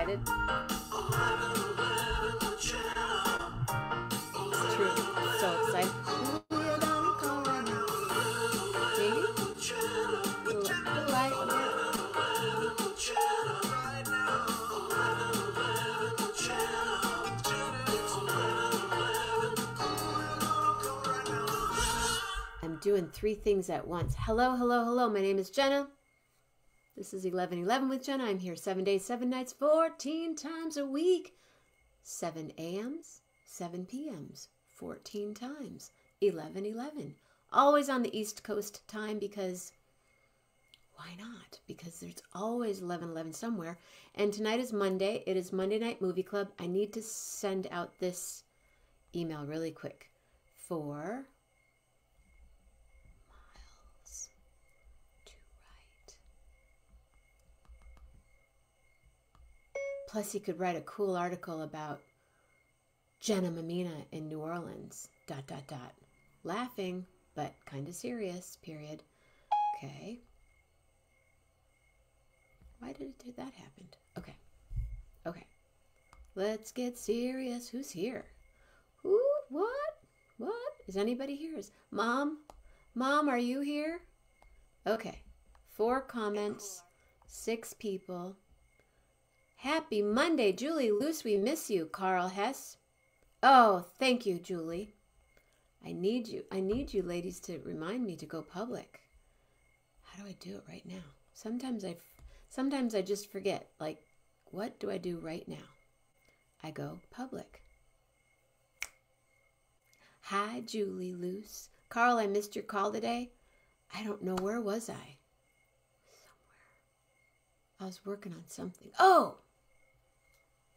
excited. It's true. So excited. Maybe? The light. I'm doing 3 things at once. Hello, hello, hello. My name is Jenna. This is 11:11 with Jenna. I'm here 7 days, 7 nights, 14 times a week. 7 a.m.s, 7 p.m.s, 14 times. 11:11. Always on the East Coast time because why not? Because there's always 11:11 somewhere. And tonight is Monday. It is Monday Night Movie Club. I need to send out this email really quick. 4 miles to right. Plus, he could write a cool article about Jenna Mammina in New Orleans. ... Laughing, but kind of serious, period. Okay. Why did that happen? Okay. Okay. Let's get serious. Who's here? Who? What? What? Is anybody here? Is Mom? Mom, are you here? Okay. 4 comments. 6 people. Happy Monday, Julie Luce. We miss you, Carl Hess. Oh, thank you, Julie. I need you ladies to remind me to go public. How do I do it right now? Sometimes I just forget. Like, what do I do right now? I go public. Hi, Julie Luce. Carl, I missed your call today. I don't know. Where was I? Somewhere. I was working on something. Oh!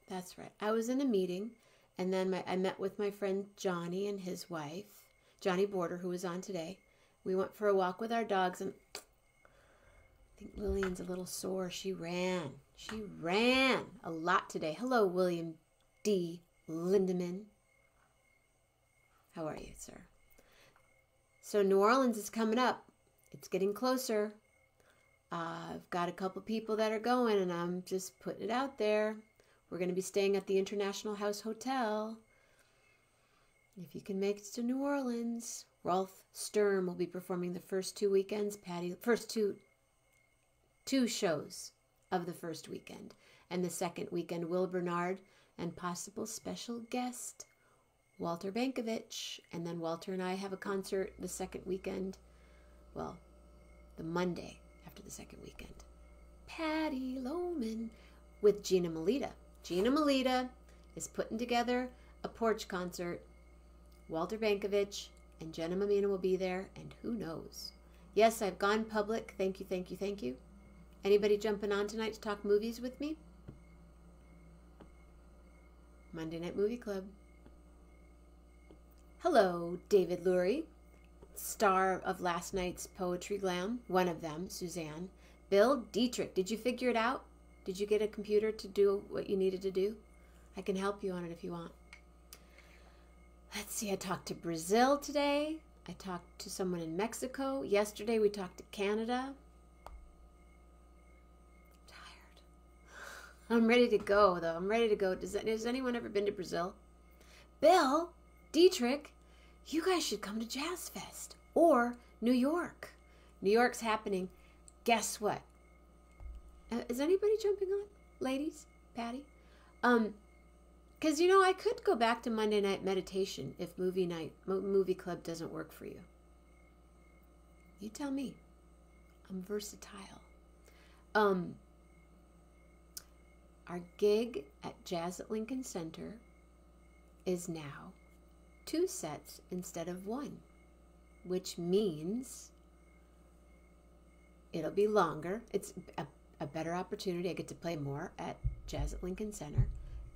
That's right. I was in a meeting, and then I met with my friend Johnny and his wife, Johnny Border, who was on today. We went for a walk with our dogs, and I think Lillian's a little sore. She ran a lot today. Hello, William D. Lindemann. How are you, sir? So New Orleans is coming up. It's getting closer. I've got a couple people that are going, and I'm just putting it out there. We're going to be staying at the International House Hotel. If you can make it to New Orleans, Rolf Sturm will be performing the first 2 weekends. First two shows of the first weekend. And the second weekend, Will Bernard and possible special guest, Walter Bankovich. And then Walter and I have a concert the second weekend. Well, the Monday after the second weekend. Patty Loman with Gina Melita. Gina Melita is putting together a porch concert. Walter Bankovich and Jenna Mammina will be there, and who knows? Yes, I've gone public. Thank you, thank you, thank you. Anybody jumping on tonight to talk movies with me? Monday Night Movie Club. Hello, David Lurie, star of last night's Poetry Glam. One of them, Suzanne. Bill Dietrich, did you figure it out? Did you get a computer to do what you needed to do? I can help you on it if you want. Let's see, I talked to Brazil today. I talked to someone in Mexico. Yesterday we talked to Canada. I'm tired. I'm ready to go, though. I'm ready to go. Has anyone ever been to Brazil? Bill Dietrich, you guys should come to Jazz Fest. Or New York. New York's happening. Guess what? Is anybody jumping on? Ladies? Patty? Because, you know, I could go back to Monday night meditation if movie club doesn't work for you. You tell me. I'm versatile. Our gig at Jazz at Lincoln Center is now 2 sets instead of 1, which means it'll be longer. It's a better opportunity. I get to play more at Jazz at Lincoln Center,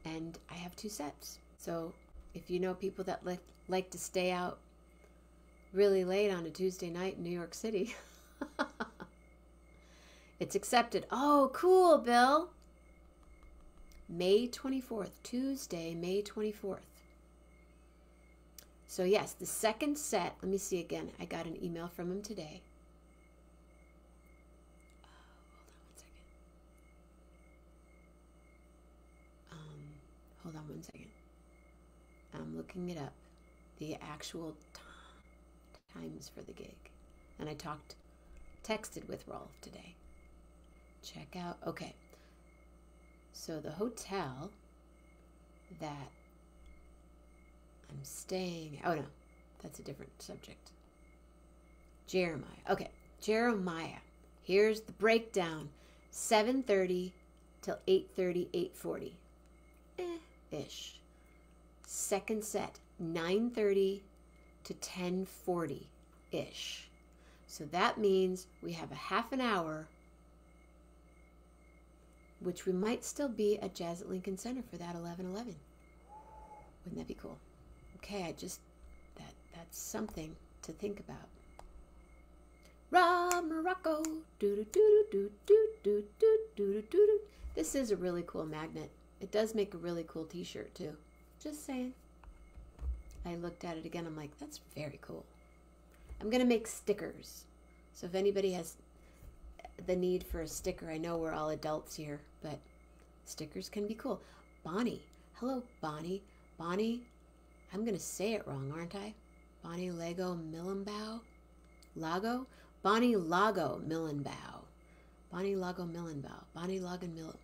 and I have 2 sets. So if you know people that like to stay out really late on a Tuesday night in New York City, it's accepted. Oh, cool, Bill. May 24th, Tuesday, May 24th. So yes, the second set, let me see again. I got an email from him today. Hold on one second. One second. I'm looking it up. The actual times for the gig. And I texted with Rolf today. Check out. Okay. So the hotel that I'm staying. Oh no, that's a different subject. Jeremiah. Okay, Jeremiah. Here's the breakdown. 7:30 till 8:30, 8:40. Ish. Second set, 9:30 to 10:40 ish. So that means we have a half an hour, which we might still be at Jazz at Lincoln Center for that 11:11. Wouldn't that be cool? Okay, that's something to think about. Rob Morocco. This is a really cool magnet. It does make a really cool t-shirt too. Just saying. I looked at it again. I'm like, that's very cool. I'm going to make stickers. So if anybody has the need for a sticker, I know we're all adults here, but stickers can be cool. Bonnie. Hello, Bonnie. Bonnie, I'm going to say it wrong, aren't I? Bonnie Lago Millenbow? Lago? Bonnie Lago Millenbow. Bonnie Lago Millenbow. Bonnie Lago Mill.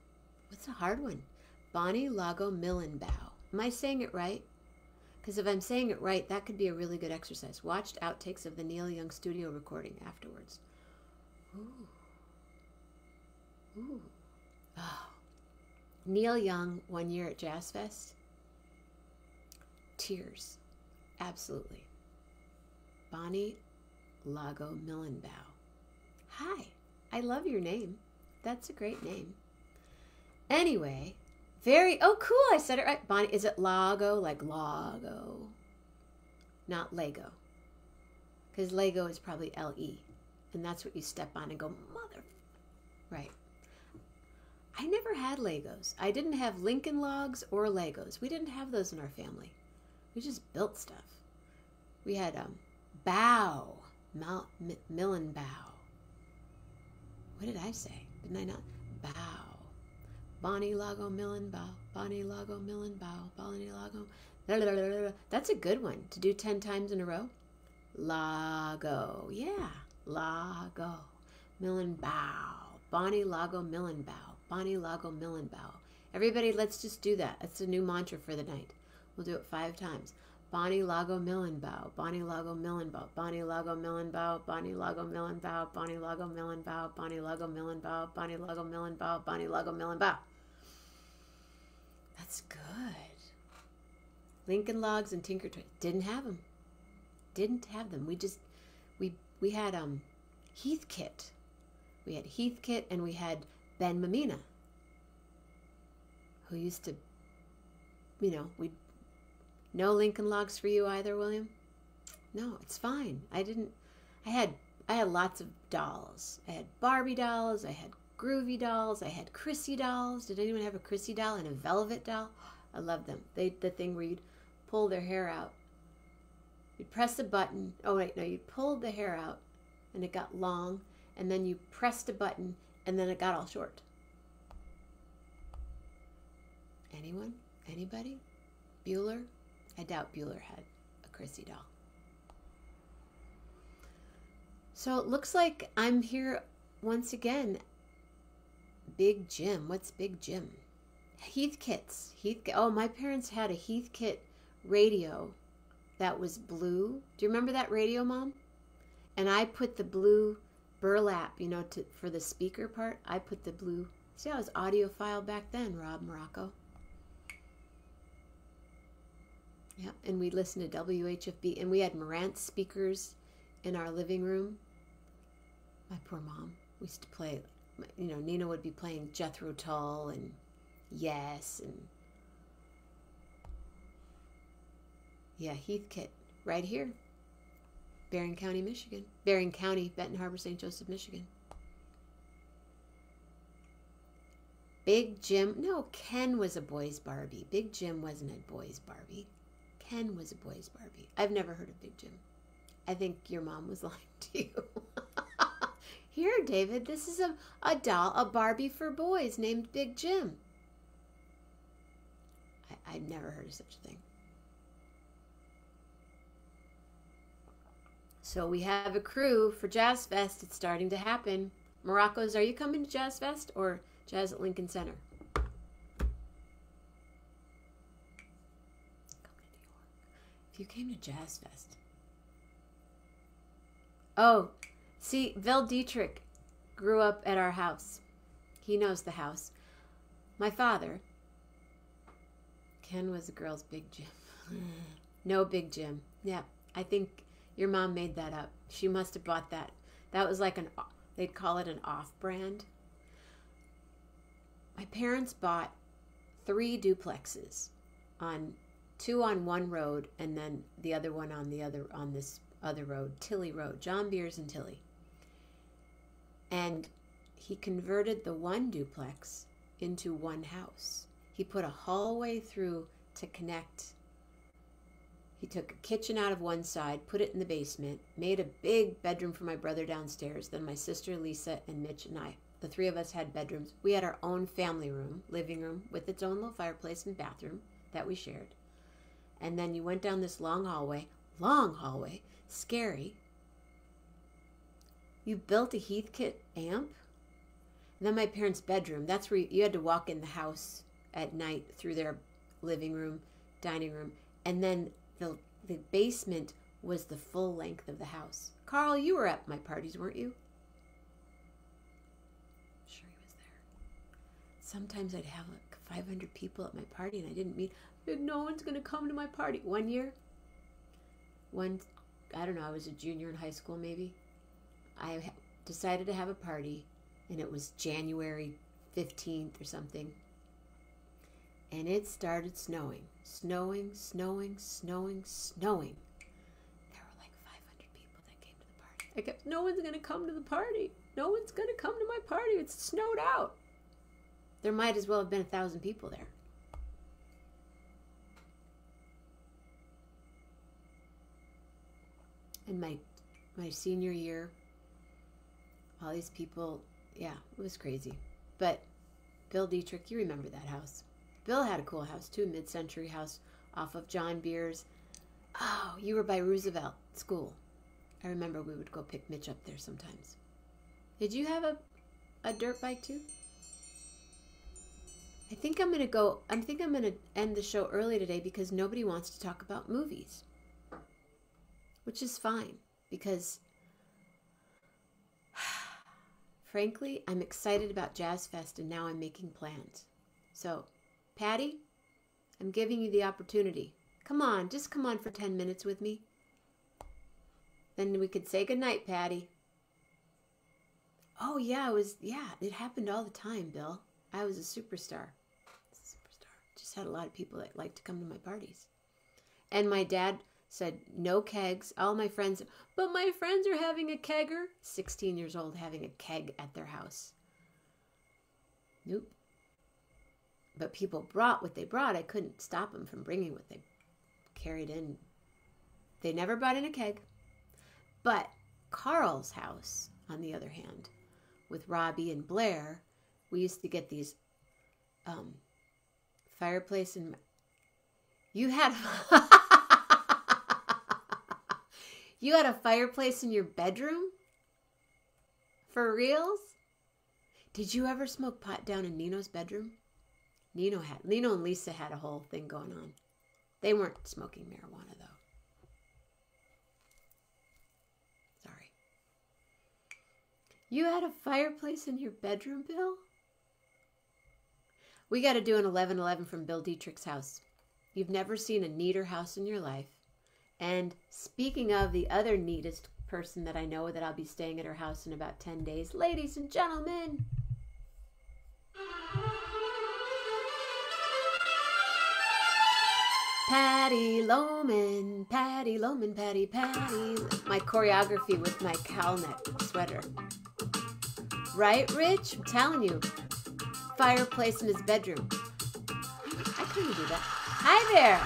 What's a hard one? Bonnie Lago Millenbow. Am I saying it right? Because if I'm saying it right, that could be a really good exercise. Watched outtakes of the Neil Young studio recording afterwards. Ooh. Ooh. Oh. Neil Young, one year at Jazz Fest. Tears. Absolutely. Bonnie Lago Millenbow. Hi. I love your name. That's a great name. Anyway, oh, cool. I said it right. Bonnie, is it Lago? Like Lago. Not Lego. Because Lego is probably L-E. And that's what you step on and go, mother. Right. I never had Legos. I didn't have Lincoln Logs or Legos. We didn't have those in our family. We just built stuff. We had Millenbow. What did I say? Didn't I not? Bow. Bonnie Lago Millenbow. Bonnie Lago Millenbow. Bonnie Lago. That's a good one to do 10 times in a row. Lago. Yeah. Lago. Millenbow. Bonnie Lago Millenbow. Bonnie Lago Millenbow. Everybody, let's just do that. That's a new mantra for the night. We'll do it 5 times. Bonnie Lago Millenbow. Bonnie Lago Millenbow. Bonnie Lago Millenbow. Bonnie Lago Millenbow. Bonnie Lago Millenbow. Bonnie Lago Millenbow. Bonnie Lago Millenbow. Bonnie Lago Millenbow. That's good. Lincoln Logs and Tinker Toys. Didn't have them. Didn't have them. We had Heathkit. We had Heathkit and we had Ben Mammina, who used to, no Lincoln Logs for you either, William? No, it's fine. I had lots of dolls. I had Barbie dolls. I had Groovy dolls. I had Chrissy dolls. Did anyone have a Chrissy doll and a Velvet doll? I love them. The thing where you'd pull their hair out. You'd press a button. Oh, wait, no, you pulled the hair out and it got long, and then you pressed a button and then it got all short. Anyone? Anybody? Bueller? I doubt Bueller had a Chrissy doll. So it looks like I'm here once again. Big Jim. What's Big Jim? Heathkits. Oh, my parents had a Heathkit radio that was blue. Do you remember that radio, Mom? And I put the blue burlap, for the speaker part. I put the blue. See, I was audiophile back then, Rob Morocco. Yeah, and we listened to WHFB, and we had Marantz speakers in our living room. My poor mom. We used to play, Nina would be playing Jethro Tull and Yes, and yeah, Heathkit, right here. Berrien County, Michigan. Berrien County, Benton Harbor, St. Joseph, Michigan. Big Jim, no, Ken was a boy's Barbie. Big Jim wasn't a boy's Barbie. Ken was a boy's Barbie. I've never heard of Big Jim. I think your mom was lying to you. Here, David, this is a doll, a Barbie for boys named Big Jim. I've never heard of such a thing. So we have a crew for Jazz Fest. It's starting to happen. Morocco's, are you coming to Jazz Fest or Jazz at Lincoln Center? If you came to Jazz Fest. Oh, see, Bill Dietrich grew up at our house. He knows the house. My father, Ken was the girl's big gym. No big gym. Yeah, I think your mom made that up. She must have bought that. That was like they'd call it an off-brand. My parents bought 3 duplexes, two on one road and then the other one on this other road, Tilly Road, John Beers and Tilly. And he converted the one duplex into one house. He put a hallway through to connect. He took a kitchen out of one side, put it in the basement, made a big bedroom for my brother downstairs. Then my sister Lisa and Mitch and I, the 3 of us had bedrooms. We had our own family room, living room, with its own little fireplace and bathroom that we shared. And then you went down this long hallway, scary. You built a Heathkit amp. And then my parents' bedroom, that's where you had to walk in the house at night through their living room, dining room. And then the basement was the full length of the house. Carl, you were at my parties, weren't you? I'm sure he was there. Sometimes I'd have like 500 people at my party and I didn't meet. Like, no one's going to come to my party. One year, I don't know, I was a junior in high school maybe. I decided to have a party and it was January 15th or something. And it started snowing. Snowing. There were like 500 people that came to the party. I kept, no one's going to come to the party. No one's going to come to my party. It's snowed out. There might as well have been 1,000 people there. And my senior year, all these people, yeah, it was crazy. But Bill Dietrich, you remember that house. Bill had a cool house too, mid-century house off of John Beers. Oh, you were by Roosevelt School. I remember we would go pick Mitch up there sometimes. Did you have a dirt bike too? I think I'm gonna end the show early today because nobody wants to talk about movies. Which is fine because frankly, I'm excited about Jazz Fest and now I'm making plans. So, Patty, I'm giving you the opportunity. Come on, just come on for 10 minutes with me. Then we could say goodnight, Patty. Oh, yeah, it happened all the time, Bill. I was a superstar. Just had a lot of people that liked to come to my parties. And my dad said, no kegs. All my friends, but my friends are having a kegger. 16 years old having a keg at their house. Nope. But people brought what they brought. I couldn't stop them from bringing what they carried in. They never brought in a keg. But Carl's house, on the other hand, with Robbie and Blair, we used to get these fireplace and you had you had a fireplace in your bedroom? For reals? Did you ever smoke pot down in Nino's bedroom? Nino and Lisa had a whole thing going on. They weren't smoking marijuana though. Sorry. You had a fireplace in your bedroom, Bill? We got to do an 11-11 from Bill Dietrich's house. You've never seen a neater house in your life. And speaking of the other neatest person that I know that I'll be staying at her house in about 10 days, ladies and gentlemen. Patty Loman, Patty. My choreography with my cowl neck sweater. Right, Rich? I'm telling you. Fireplace in his bedroom. I couldn't do that. Hi there.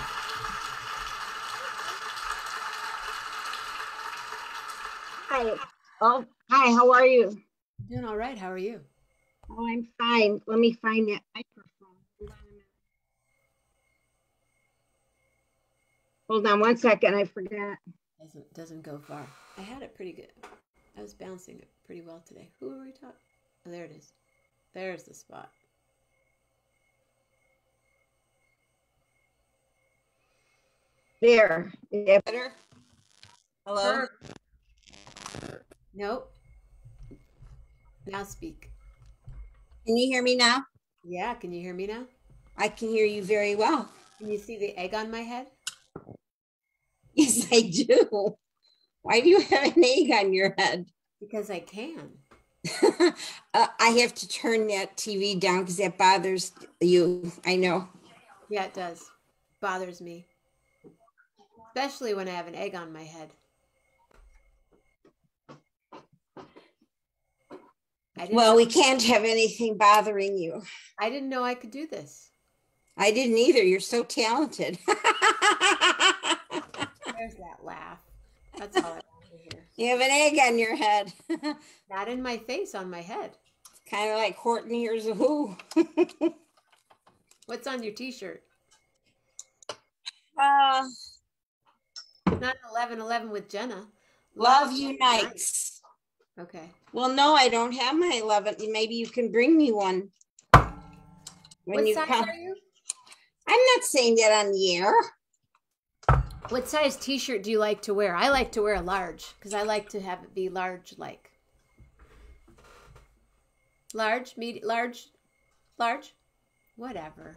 Hi. Oh, hi. How are you? Doing all right. How are you? Oh, I'm fine. Let me find that microphone. Hold on a minute. Hold on one second. I forgot. Doesn't go far. I had it pretty good. I was bouncing it pretty well today. Who are we talking? Oh, there it is. There's the spot. There. Yeah, better. Hello. Nope. Now speak. Can you hear me now? Yeah, can you hear me now? I can hear you very well. Can you see the egg on my head? Yes, I do. Why do you have an egg on your head? Because I can. I have to turn that TV down because that bothers you. I know. Yeah, it does. Bothers me. Especially when I have an egg on my head. Well, we can't have anything bothering you. I didn't know I could do this. I didn't either. You're so talented. There's that laugh. That's all I want to hear. You have an egg on your head. Not in my face, on my head. It's kind of like Horton Hears a Who. What's on your t-shirt? It's not 11/11 with Jenna. Love unites. Okay. Well, no, I don't have my 11. Maybe you can bring me one. What size are you? I'm not saying that on the air. What size t-shirt do you like to wear? I like to wear a large because I like to have it be large, like large, medium, large, whatever.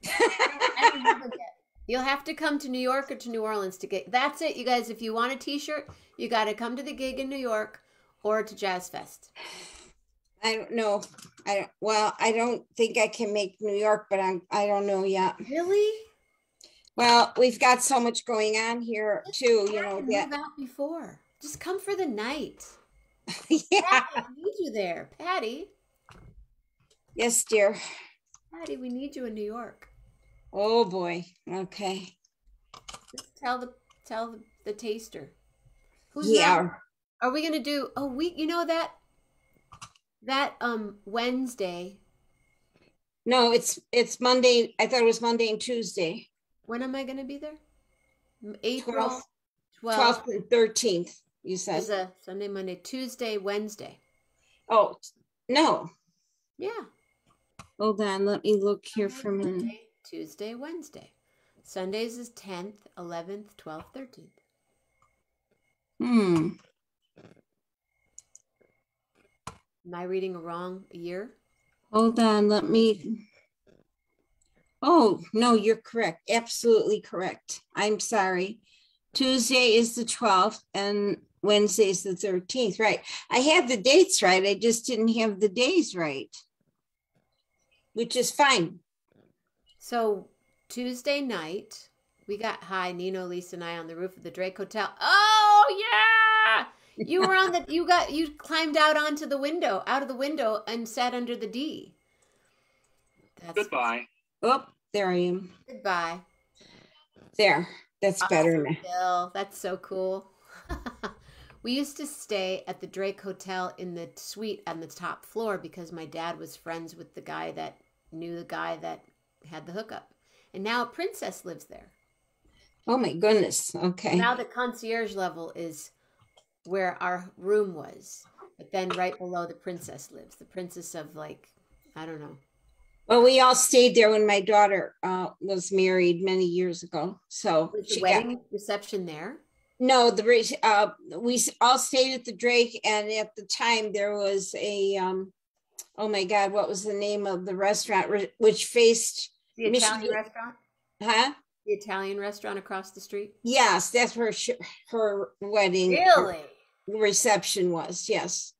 I don't have it yet. You'll have to come to New York or to New Orleans to get. That's it, you guys. If you want a t-shirt, you got to come to the gig in New York or to Jazz Fest. I don't know. I don't think I can make New York, but I don't know yet. Really? Well, we've got so much going on here too, you know. Move out before. Just come for the night. Yeah. Patty, we need you there, Patty. Yes, dear. Patty, we need you in New York. Oh boy. Okay. Just tell the taster. Who's Are we gonna do? Oh, you know that Wednesday. No, it's Monday. I thought it was Monday and Tuesday. When am I going to be there? April 12th and 13th, you said. It's a Sunday, Monday, Tuesday, Wednesday. Oh, no. Yeah. Hold on. Let me look here for a minute. Tuesday, Wednesday. Sundays is 10th, 11th, 12th, 13th. Am I reading a wrong year? Hold on. Let me... Oh, no, you're correct. Absolutely correct. I'm sorry. Tuesday is the 12th and Wednesday is the 13th. Right. I had the dates right. I just didn't have the days right, which is fine. So Tuesday night, we got high, Nino, Lisa, and I on the roof of the Drake Hotel. Oh, yeah. You were on you climbed out of the window and sat under the D. Goodbye. Oh, there I am. Goodbye. There. That's better now. Bill, that's so cool. We used to stay at the Drake Hotel in the suite on the top floor because my dad was friends with the guy that knew the guy that had the hookup. And now Princess lives there. Oh my goodness. Okay. Now the concierge level is where our room was. But then right below the Princess lives. The princess of I don't know. Well, we all stayed there when my daughter was married many years ago. So was the wedding reception there? No, we all stayed at the Drake, and at the time there was a oh my God, what was the name of the restaurant which faced the Italian restaurant? Huh? The Italian restaurant across the street? Yes, that's where her wedding reception was. Yes.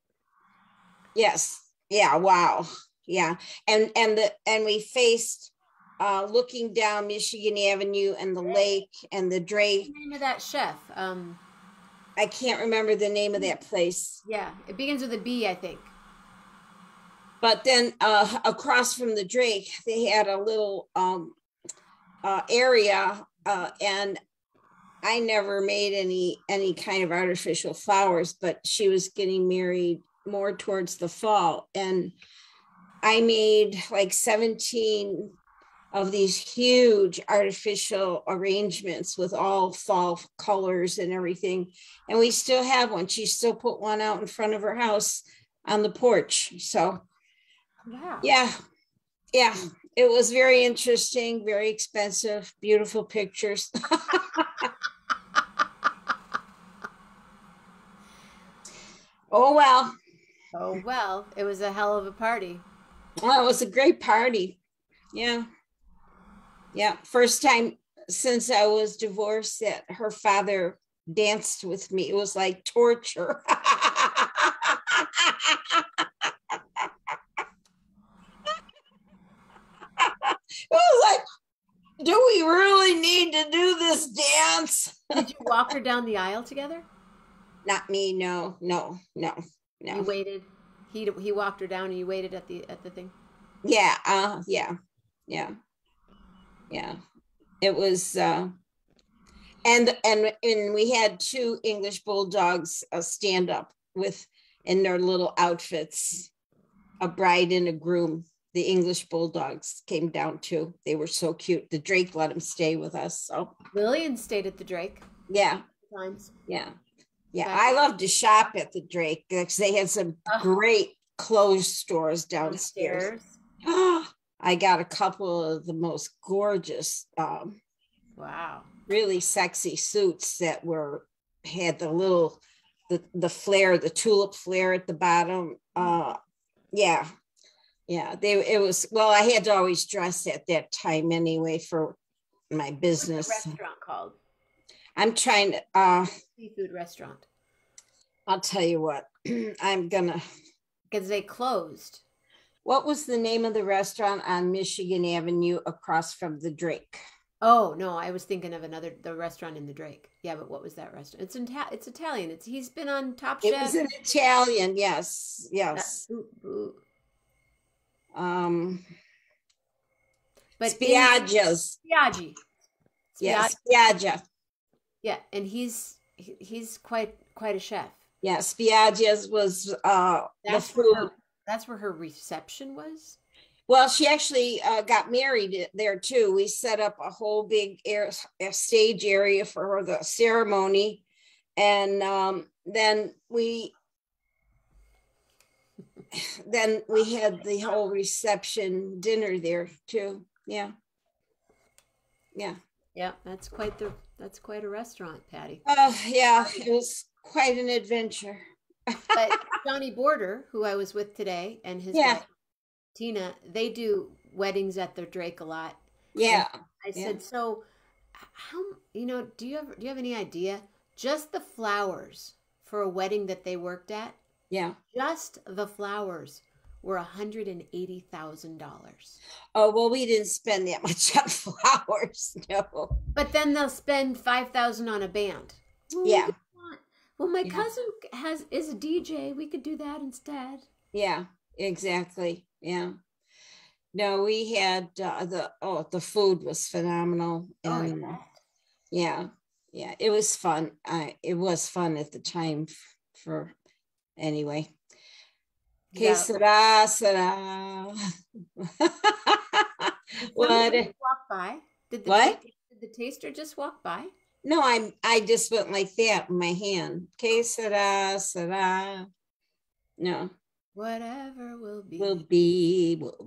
Yes. Yeah. Wow. Yeah. And we faced looking down Michigan Avenue and the lake and the Drake. What's the name of that chef? I can't remember the name of that place. Yeah, it begins with a B, I think. But then across from the Drake, they had a little area, and I never made any kind of artificial flowers, but she was getting married more towards the fall, and I made like 17 of these huge artificial arrangements with all fall colors and everything. And we still have one. She still put one out in front of her house on the porch. So, Wow. yeah, yeah, it was very interesting, very expensive, beautiful pictures. Oh, well. Oh, well, it was a hell of a party. Well, it was a great party. Yeah. Yeah. First time since I was divorced that her father danced with me. It was like torture. It was like, do we really need to do this dance? Did you walk her down the aisle together? Not me. No, no, no, You no. waited. He walked her down, and you waited at the thing. Yeah. Yeah. Yeah. Yeah. It was, and we had two English bulldogs stand up with in their little outfits, a bride and a groom. The English bulldogs came down too. They were so cute. The Drake let them stay with us. So Lillian stayed at the Drake yeah, times. yeah, yeah. But, I love to shop at the Drake because they had some great clothes stores downstairs. I got a couple of the most gorgeous wow. really sexy suits that were had the little the flare, the tulip flare at the bottom. Yeah, yeah. It was well, I had to always dress at that time anyway for my business. What's the restaurant called? I'm trying to Seafood restaurant. I'll tell you what. I'm gonna Because they closed. What was the name of the restaurant on Michigan Avenue across from the Drake? Oh no, I was thinking of the restaurant in the Drake. Yeah, but what was that restaurant? It's Italian. He's been on Top Chef. It was an Italian, yes, yes. But Spiaggia's. Spiaggi. Yes, Spiaggia. Yeah, and he's quite a chef. Yeah, Spiaggia's was the food. That's where her reception was. Well, she actually got married there too. We set up a whole big stage area for her, the ceremony, and then we had the whole reception dinner there too. Yeah, yeah, yeah. That's quite a restaurant, Patty. Yeah, it was quite an adventure. But Johnny Border, who I was with today, and his wife Tina, they do weddings at their Drake a lot. Yeah. And I said, so how, do you have any idea? Just the flowers for a wedding that they worked at? Yeah. Just the flowers were $180,000. Oh, well, we didn't spend that much on flowers, no. But then they'll spend $5,000 on a band. Yeah. Well, my cousin is a DJ. We could do that instead. Yeah, exactly. Yeah. No, we had the food was phenomenal. And yeah, it was fun. It was fun at the time for anyway. Que sera. What? Walk by? Did the taster just walk by? No, I just went like that with my hand. Que sera. No. Whatever will be. Will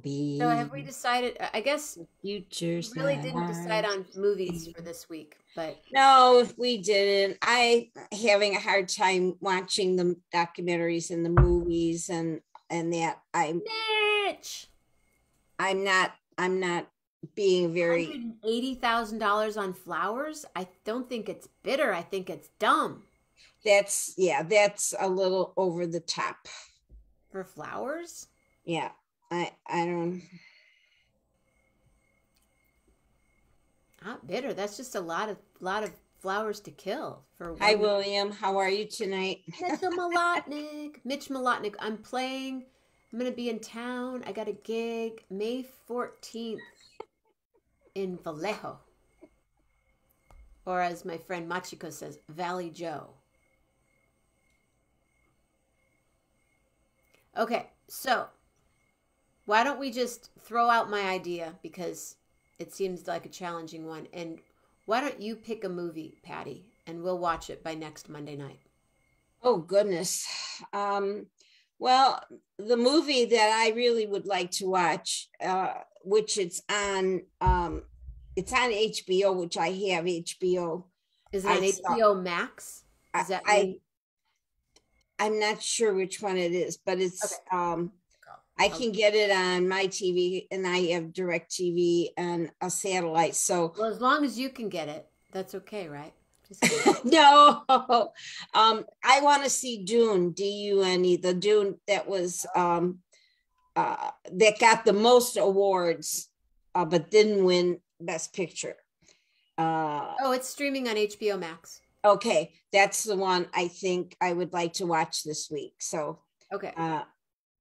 be. So have we decided? I guess futures. We really didn't decide on movies for this week, but no, we didn't. I having a hard time watching the documentaries and the movies and that. I'm not being very. $180,000 on flowers. I don't think it's bitter. I think it's dumb. That's a little over the top. For flowers? Yeah, I don't. Not bitter. That's just a lot of flowers to kill for one. Hi, William. How are you tonight? Mitch Malotnik. I'm going to be in town. I got a gig May 14th in Vallejo. Or as my friend Machiko says, Valley Joe. Okay, so why don't we just throw out my idea, because It seems like a challenging one. And why don't you pick a movie, Patty, and we'll watch it by next Monday night. Oh, goodness. Well, the movie that I really would like to watch, which it's on HBO, which I have HBO. Is it on HBO Max? Is that I'm not sure which one it is, but it's okay. I can get it on my TV, and I have direct TV and a satellite. So well, as long as you can get it, that's okay, right? no, I want to see Dune, Dune, the Dune that was that got the most awards, but didn't win Best Picture. Oh, it's streaming on HBO Max. Okay, that's the one I think I would like to watch this week. So okay,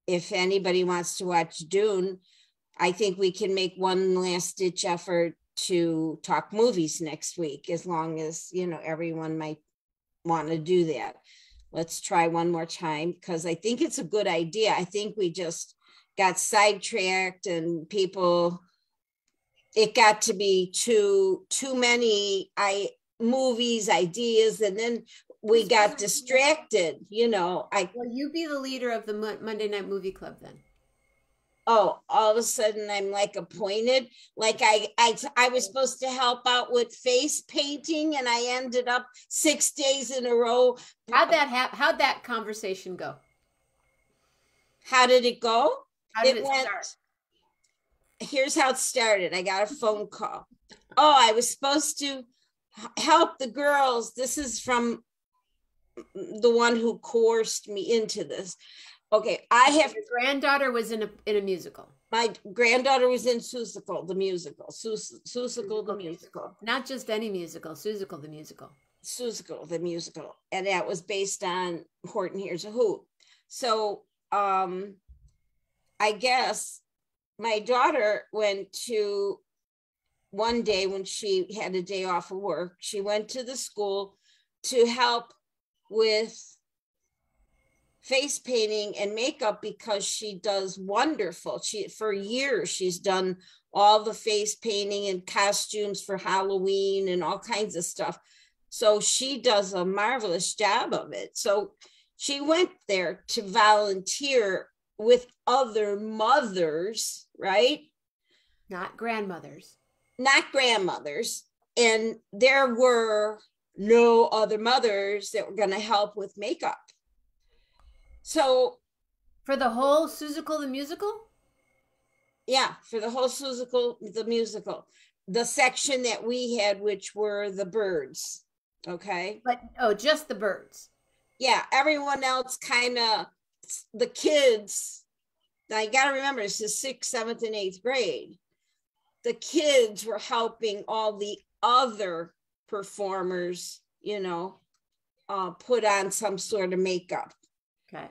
if anybody wants to watch Dune, I think we can make one last ditch effort to talk movies next week, as long as, you know, everyone might want to do that. Let's try one more time, because I think it's a good idea. I think we just got sidetracked, and it got to be too many movies, ideas, and then we got distracted, you know. Well, you be the leader of the Monday Night Movie Club then. Oh, all of a sudden I'm like appointed, like I was supposed to help out with face painting, and I ended up 6 days in a row. How'd that conversation go? How did it go? How did it start? Here's how it started. I got a phone call. Oh, I was supposed to help the girls. This is from the one who coerced me into this. Okay, Your granddaughter was in a musical. My granddaughter was in Seussical, the musical. Seussical, the musical. Not just any musical, Seussical, the musical. Seussical, the musical. And that was based on Horton Hears a Hoot. So I guess my daughter went to, one day when she had a day off of work, she went to the school to help with face painting and makeup, because she does wonderful. For years, she's done all the face painting and costumes for Halloween and all kinds of stuff. So she does a marvelous job of it. So she went there to volunteer with other mothers, right? Not grandmothers. Not grandmothers. And there were no other mothers that were going to help with makeup. So for the whole Seussical the musical? Yeah, for the whole Seussical the musical. The section that we had, which were the birds. Okay. But just the birds. Yeah, everyone else kind of, the kids. Now you got to remember, this is 6th, 7th, and 8th grade. The kids were helping all the other performers, you know, put on some sort of makeup. Okay.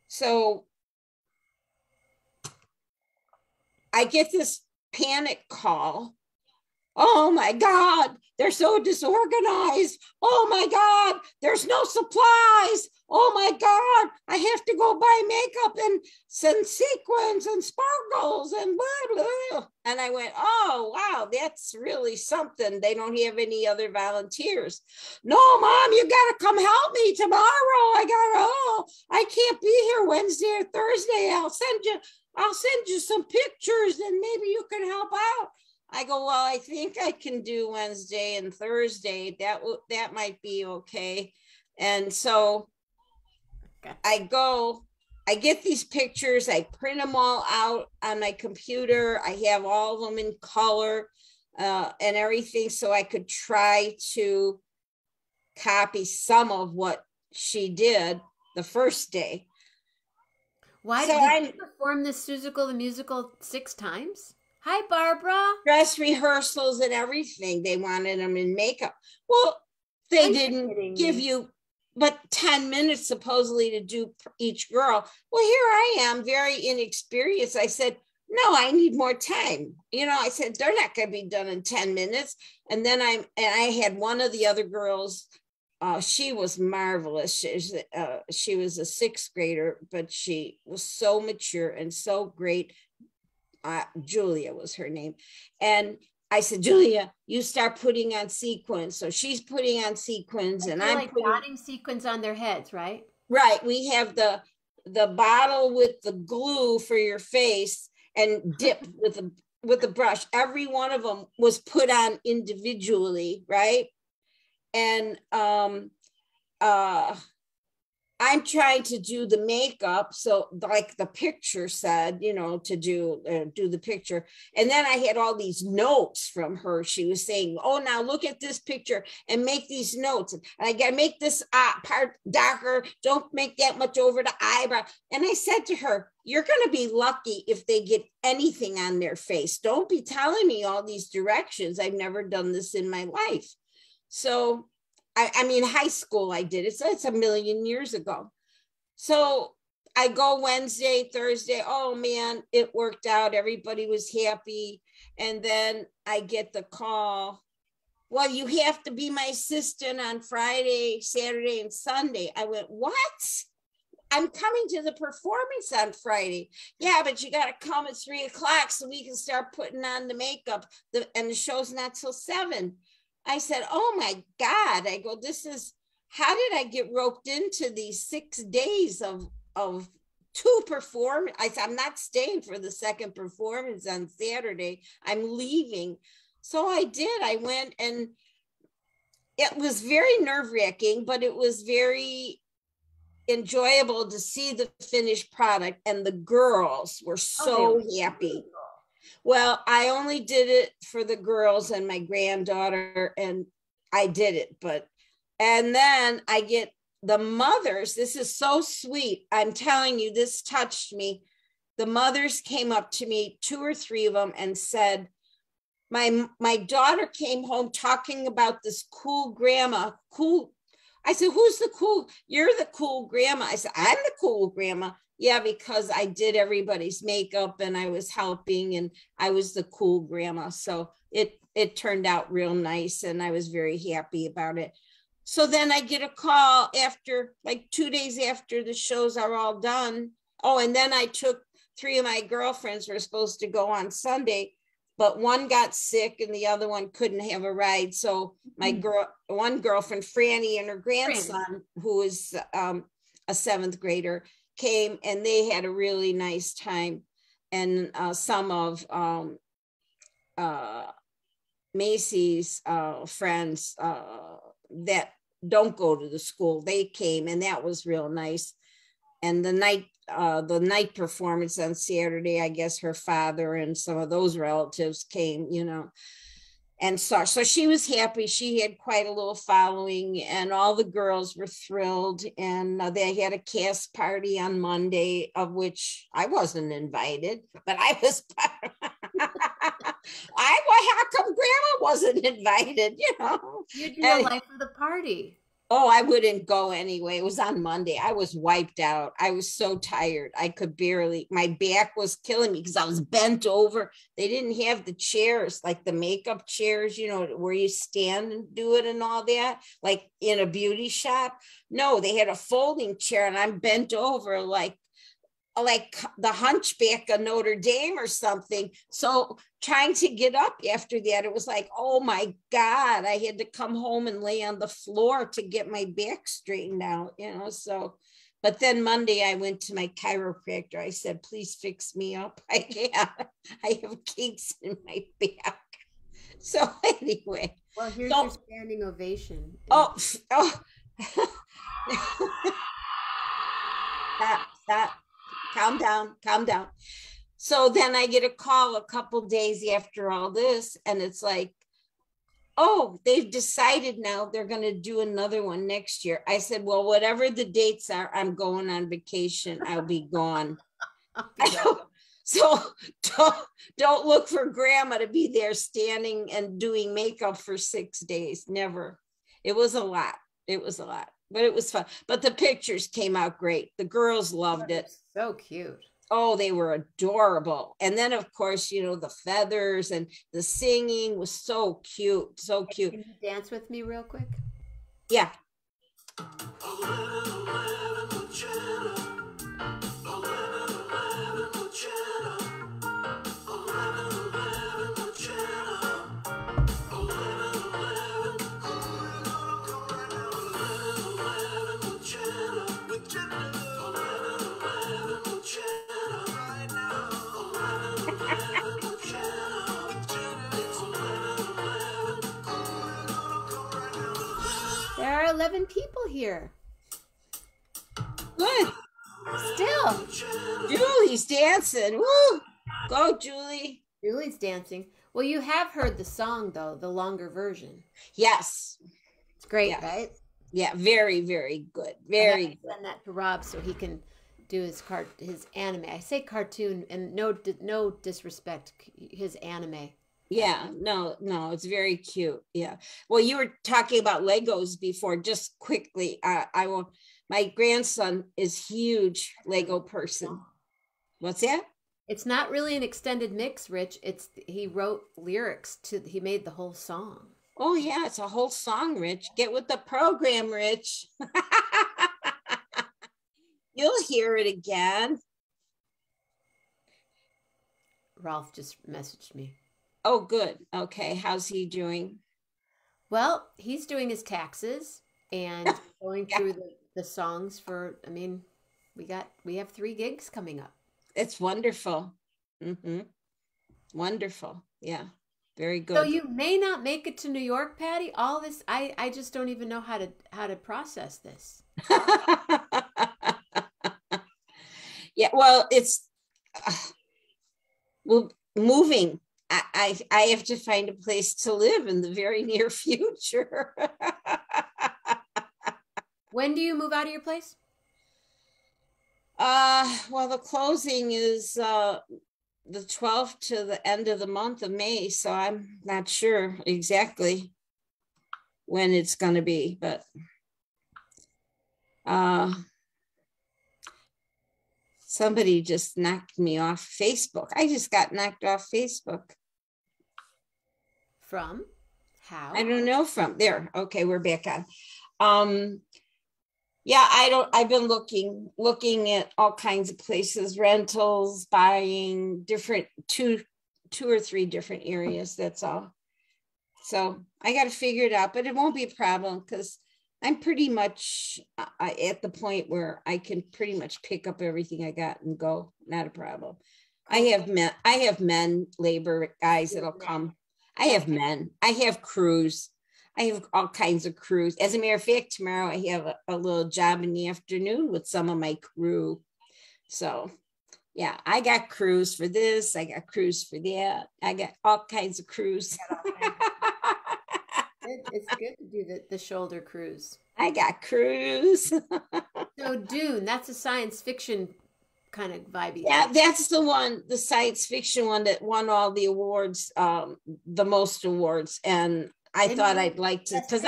So I get this panic call. Oh my God, they're so disorganized. Oh my God, there's no supplies. Oh my God, I have to go buy makeup and some sequins and sparkles and blah, blah. And I went, oh, wow, that's really something. They don't have any other volunteers. No, Mom, you got to come help me tomorrow. I can't be here Wednesday or Thursday. I'll send you some pictures and maybe you can help out. I go, well, I think I can do Wednesday and Thursday. That might be okay. And so I get these pictures. I print them all out on my computer. I have all of them in color and everything, so I could try to copy some of what she did the first day. Why did you perform this Seussical the musical 6 times? Hi, Barbara. Dress rehearsals and everything. They wanted them in makeup. Well, they didn't give you but 10 minutes supposedly to do each girl. Well, here I am, very inexperienced. I said, no, I need more time. You know, I said, they're not going to be done in 10 minutes. And then I had one of the other girls. She was marvelous. She was a 6th grader, but she was so mature and so great. Julia was her name. And I said, Julia, you start putting on sequins. So she's putting on sequins, and I'm like putting dotting sequins on their heads, right? right. We have the bottle with the glue for your face and dip with the brush. Every one of them was put on individually, right? And I'm trying to do the makeup, so like the picture said, you know, to do the picture. And then I had all these notes from her. She was saying, oh, now look at this picture and make these notes. And I got to make this part darker. Don't make that much over the eyebrow. And I said to her, you're going to be lucky if they get anything on their face. Don't be telling me all these directions. I've never done this in my life. So I mean, high school, I did it. So it's a million years ago. So I go Wednesday, Thursday. Oh, man, it worked out. Everybody was happy. And then I get the call. Well, you have to be my assistant on Friday, Saturday, and Sunday. I went, what? I'm coming to the performance on Friday. Yeah, but you got to come at 3:00 so we can start putting on the makeup. And the show's not till 7. I said, oh my God. I go, how did I get roped into these 6 days of 2 performances? I said, I'm not staying for the second performance on Saturday. I'm leaving. So I did. I went, and it was very nerve-wracking, but it was very enjoyable to see the finished product. And the girls were so happy. Well, I only did it for the girls and my granddaughter, and I did it. And then I get the mothers. This is so sweet. I'm telling you, this touched me. The mothers came up to me, 2 or 3 of them, and said, my daughter came home talking about this cool grandma. Cool. I said, who's the cool? You're the cool grandma. I said, I'm the cool grandma. Yeah, because I did everybody's makeup and I was helping, and I was the cool grandma. So it turned out real nice, and I was very happy about it. So then I get a call after, like 2 days after the shows are all done. Oh, and then I took 3 of my girlfriends were supposed to go on Sunday, but one got sick and the other one couldn't have a ride. So my one girlfriend, Franny, and her grandson, who is a 7th grader, came, and they had a really nice time. And some of Macy's friends that don't go to the school, they came, and that was real nice. And the night performance on Saturday, I guess her father and some of those relatives came, you know, and so she was happy. She had quite a little following, and all the girls were thrilled. And they had a cast party on Monday, of which I wasn't invited, but I was. How come Grandma wasn't invited? You know, you'd be the life of the party. Oh, I wouldn't go anyway. It was on Monday. I was wiped out. I was so tired. I could barely, my back was killing me because I was bent over. They didn't have the chairs, like the makeup chairs, you know, where you stand and do it and all that, like in a beauty shop. No, they had a folding chair, and I'm bent over like the Hunchback of Notre Dame or something. So trying to get up after that, it was like, oh my God, I had to come home and lay on the floor to get my back straightened out, you know. So, but then Monday I went to my chiropractor. I said, please fix me up. I have kinks in my back. So anyway. Well, here's your standing ovation. Oh. Stop. Calm down. So then I get a call a couple days after all this, and it's like, oh, they've decided now they're going to do another one next year. I said, well, whatever the dates are, I'm going on vacation. I'll be gone. So don't look for Grandma to be there standing and doing makeup for 6 days. Never. It was a lot. But it was fun. But the pictures came out great. The girls loved it. So cute. Oh, they were adorable. And then, of course, you know, the feathers and the singing was so cute. So cute. Can you dance with me real quick? Yeah. trouble here. Good. Still. Julie's dancing. Woo! Go, Julie. Julie's dancing. Well, you have heard the song, though, the longer version. Yes. It's great, Yes. right? Yeah, very, very good. I Very have to good. send that to Rob so he can do his anime. I say cartoon, and no disrespect, his anime. Yeah, no, it's very cute. Yeah. Well, you were talking about Legos before. Just quickly, I will. My grandson is huge Lego person. What's that? It's not really an extended mix, Rich. He wrote lyrics he made the whole song. Oh yeah, it's a whole song, Rich. Get with the program, Rich. You'll hear it again. Ralph just messaged me. Oh, good. Okay, how's he doing? Well, he's doing his taxes and going Yeah. through the songs we have 3 gigs coming up. It's wonderful. Mm-hmm. Wonderful. Yeah. Very good. So you may not make it to New York, Patty. All this, I just don't even know how to process this. Yeah, well, it's well, moving. I have to find a place to live in the very near future. When do you move out of your place? Well, the closing is the 12th to the end of the month of May, so I'm not sure exactly when it's going to be, but somebody just knocked me off Facebook. I just got knocked off Facebook. From? How? I don't know, from there. Okay, we're back on. Yeah, I've been looking at all kinds of places, rentals, buying different two or three different areas. That's all. So I got to figure it out, but it won't be a problem because I'm pretty much at the point where I can pretty much pick up everything I got and go. Not a problem. I have men labor guys that'll come. I have men. I have crews. I have all kinds of crews. As a matter of fact, tomorrow I have a little job in the afternoon with some of my crew. So yeah, I got crews for this. I got crews for that. I got all kinds of crews. It's good to do the shoulder cruise. I got crews. So Dune, that's a science fiction kind of vibey. Yeah, that's the one, the science fiction one that won all the awards, the most awards. And I thought I'd like to, because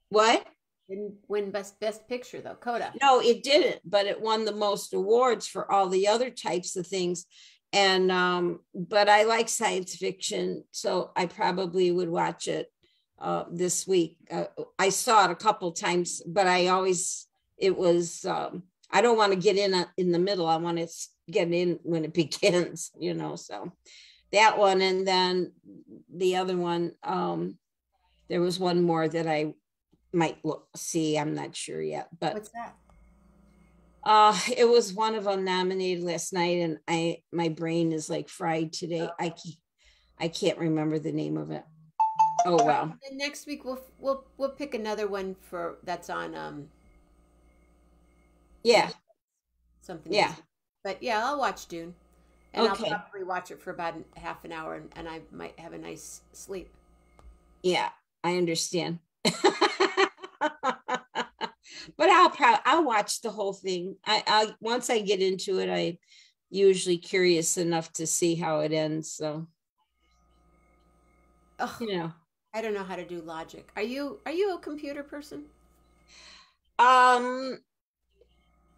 what? Didn't win best picture though, Coda. No, it didn't, but it won the most awards for all the other types of things. And but I like science fiction, so I probably would watch it this week. I saw it a couple times, but I don't want to get in the middle. I want to get in when it begins, so that one. And then the other one, there was one more that I might see. I'm not sure yet, but what's that? It was one of them nominated last night, and my brain is like fried today. I can't remember the name of it. Oh well. And next week we'll pick another one that's on yeah, something. Yeah, but yeah, I'll watch Dune, and okay. I'll probably watch it for about half an hour, and I might have a nice sleep. Yeah, I understand. But I'll watch the whole thing. I once I get into it, I usually curious enough to see how it ends. So, I don't know how to do logic. Are you a computer person?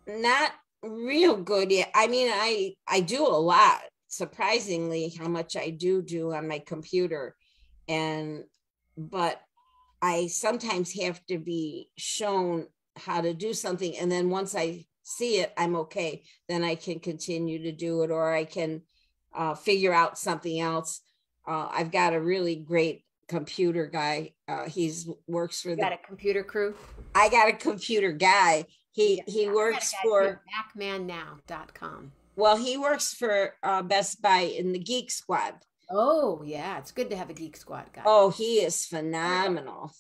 Not real good yet. I mean, I do a lot. Surprisingly, how much I do on my computer, but I sometimes have to be shown how to do something, and then once I see it, I'm okay. Then I can continue to do it, or I can figure out something else. I've got a really great computer guy. He's works for got a computer crew. I got a computer guy. He works for macmannow.com. Well, he works for Best Buy in the Geek Squad. Oh yeah, it's good to have a Geek Squad guy. Oh, he is phenomenal.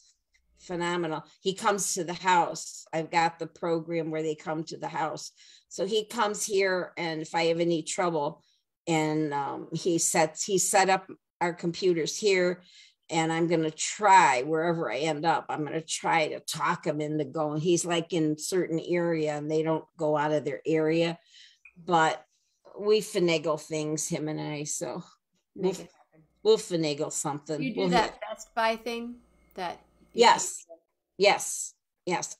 phenomenal. He comes to the house. I've got the program where they come to the house. So he comes here, and if I have any trouble, and he set up our computers here, and I'm going to try wherever I end up. I'm going to try to talk him into going. He's like in certain area, and they don't go out of their area, but we finagle things, him and I. So we'll finagle something. You do that Best Buy thing that. Yes, yes,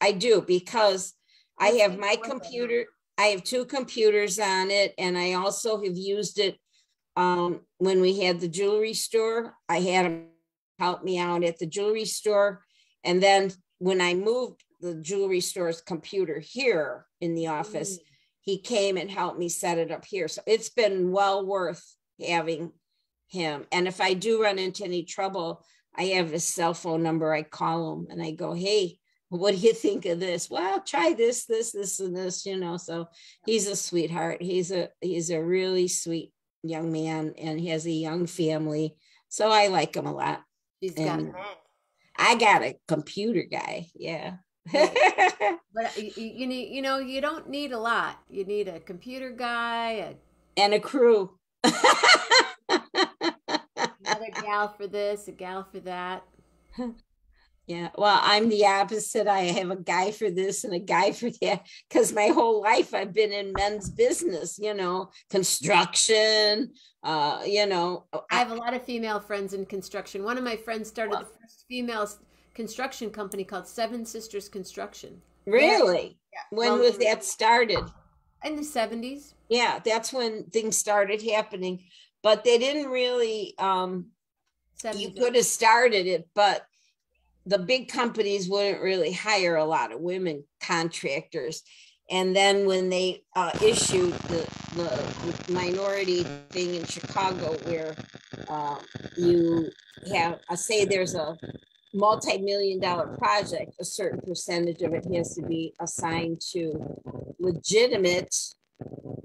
I do, because I have my computer. I have 2 computers on it, and I also have used it when we had the jewelry store. I had him help me out at the jewelry store, and then when I moved the jewelry store's computer here in the office, he came and helped me set it up here. So it's been well worth having him. And if I do run into any trouble, I have his cell phone number. I call him and I go, hey, what do you think of this? Well, try this, and this, so he's a sweetheart. He's a really sweet young man, and he has a young family. So I like him a lot. I got a computer guy. Yeah. But you need, you don't need a lot. You need a computer guy and a crew. Another gal for this, a gal for that. Yeah, well, I'm the opposite. I have a guy for this and a guy for that, because my whole life I've been in men's business, construction, I have a lot of female friends in construction. One of my friends started the first female construction company called Seven Sisters Construction. Really? Yeah. When was that started? In the 70s. Yeah, that's when things started happening. But they didn't really, you could have started it, but the big companies wouldn't really hire a lot of women contractors. And then when they issued the minority thing in Chicago, where you have, say there's a multi-million-dollar project, a certain percentage of it has to be assigned to legitimate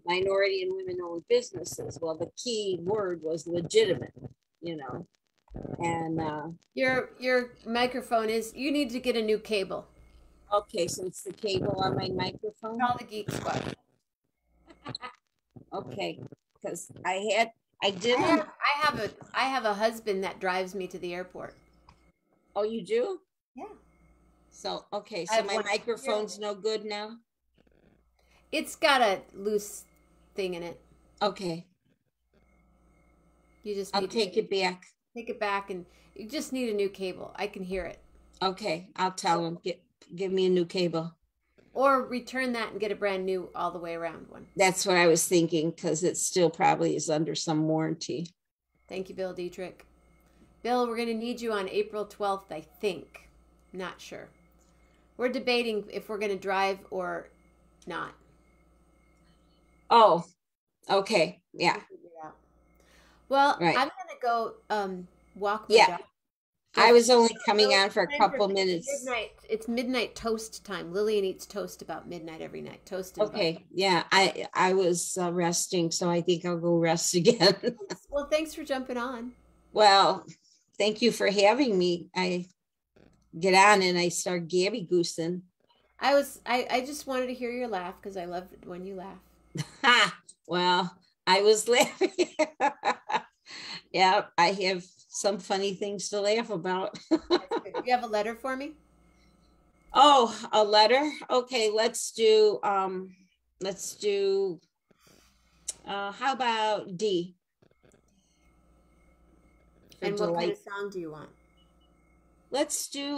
minority and women-owned businesses. Well, the key word was legitimate, and your microphone is, you need to get a new cable. Okay, so it's the cable on my microphone. Call the Geek Squad. Okay, because I have a husband that drives me to the airport. Oh, you do? Yeah. So okay, so my microphone's no good now. It's got a loose thing in it. Okay. You just I'll take it back. Take it back, and you just need a new cable. I can hear it. Okay, I'll tell him, give me a new cable. Or return that and get a brand new all the way around one. That's what I was thinking, because it still probably is under some warranty. Thank you, Bill Dietrich. Bill, we're going to need you on April 12th, I think. Not sure. We're debating if we're going to drive or not. Oh, okay. Yeah. Well, right. I'm going to go walk my dog. I was only coming on for a couple minutes. It's midnight toast time. Lillian eats toast about midnight every night. Toast. Okay. Yeah. I was resting, so I think I'll go rest again. Well, thanks for jumping on. Well, thank you for having me. I get on and I start gabby goosing. I just wanted to hear your laugh, because I love it when you laugh. Ha! Well, I was laughing. Yeah, I have some funny things to laugh about. Do you have a letter for me? Oh, a letter? Okay, let's do how about D? And what kind of song do you want? Let's do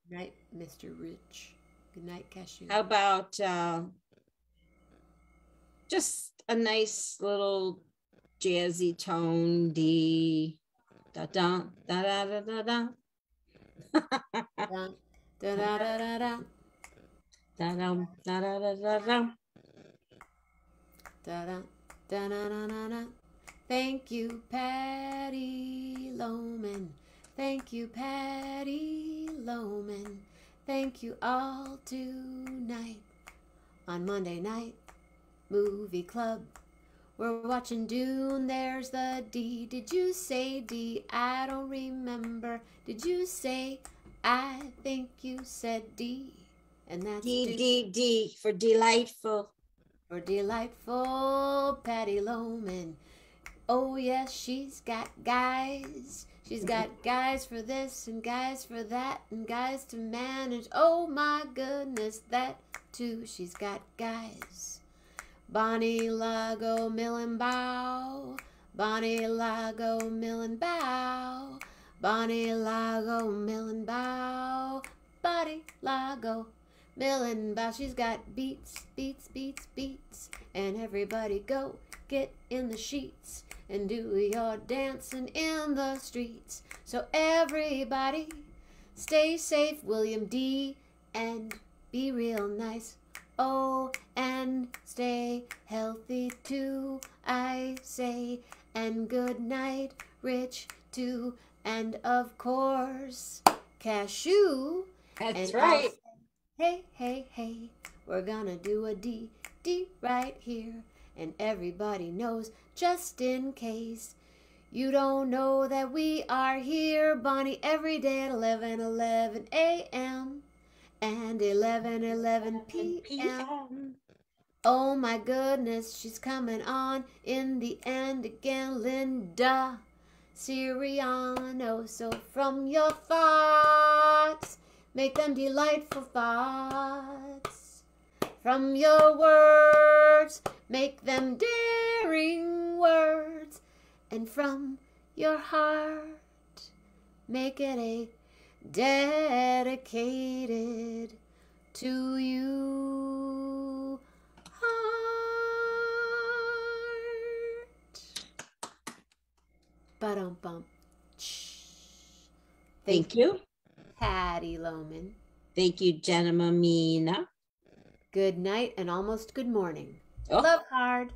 Good night, Mr. Rich. Good night, Cashew. How about just a nice little jazzy tone, D, da da da da da da da da da da da da da da da. Thank you, Patty Loman. Thank you, Patty Loman. Thank you all tonight on Monday Night Movie Club. We're watching Dune. There's the D. Did you say D? I don't remember. Did you say I think you said D, and that's D for delightful. For delightful Patty Loman. Oh yes, she's got guys. She's got guys for this and guys for that and guys to manage. Oh my goodness, that too. She's got guys. Bonnie Lago Mill and Bow. Bonnie Lago Mill and Bow. Bonnie Lago Mill and Bow. Bonnie Lago Mill and Bow. She's got beats, beats, beats, beats. And everybody go get in the sheets and do your dancing in the streets. So everybody stay safe, William D, and be real nice. Oh, and stay healthy too, I say. And good night, Rich too. And of course, Cashew. That's and right. Hey, hey, hey, we're gonna do a D right here. And everybody knows, just in case you don't know, that we are here, Bonnie, every day at 11:11 a.m. and 11:11 p.m. Oh my goodness, she's coming on in the end again, Linda Siriano. So from your thoughts, make them delightful thoughts. From your words, make them daring words. And from your heart, make it a dedicated to you heart. Ba-dum-bum. Thank you. Patty Loman. Thank you, Jenna Mammina. Good night and almost good morning. Oh. Love hard.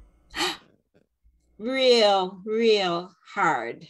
Real hard.